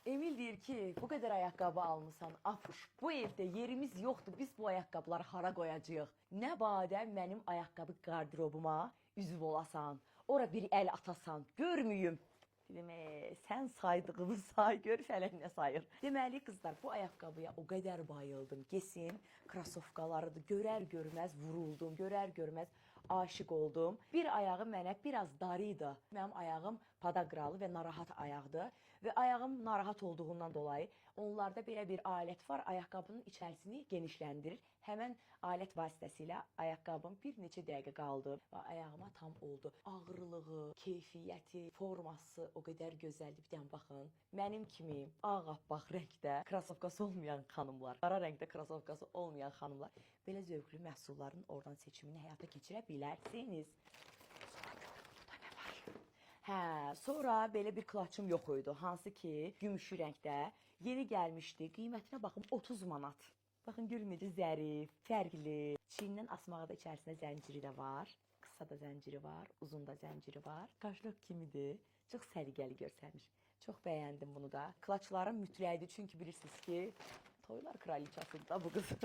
Emil deyir ki, bu qədər ayaqqabı almısan, Afuş, bu evdə yerimiz yoxdur, biz bu ayaqqabıları hara qoyacağıq? Nə badə mənim ayaqqabı qardırobuma üzv olasan, ora bir əl atasan, görmüyüm. Dedim, sən saydığını say, gör fələk nə sayır. Deməli, qızlar, bu ayaqqabıya o qədər bayıldım. Kesin krasovkalarıdır, görər-görməz vuruldum, görər-görməz aşiq oldum. Bir ayağı mənə biraz darıydı. Mənim ayağım padagralı və narahat ayaqdır. Və ayağım narahat olduğundan dolayı onlarda belə bir alət var, ayaqqabının içərisini genişləndirir. Həmən alət vasitəsilə ayaqqabım bir neçə dəqiqə qaldı və ayağıma tam oldu. Ağırlığı, keyfiyyəti, forması o qədər gözəldir. Bir dənə baxın. Mənim kimi ağappaq rəngdə krasovkası olmayan xanımlar, qara rəngdə krasovkası olmayan xanımlar belə zövqlü məhsulların oradan seçimini həyata keçirə bilərsiniz. Hə, sonra belə bir klaçım yox idi, hansı ki, gümüşü rəngdə yeni gəlmişdi. Qiymətinə baxın 30 manat. Baxın görün necə zərif, fərqli. Çiyindən asmağı da içərisində zənciri də var. Qısa da zənciri var, uzun da zənciri var. Qaşlıq kimidir. Çox səliqəli görsənmiş. Çox bəyəndim bunu da. Klaçlarım mütləqdir çünki bilirsiniz ki, toylar kraliçasıdır da bu qız.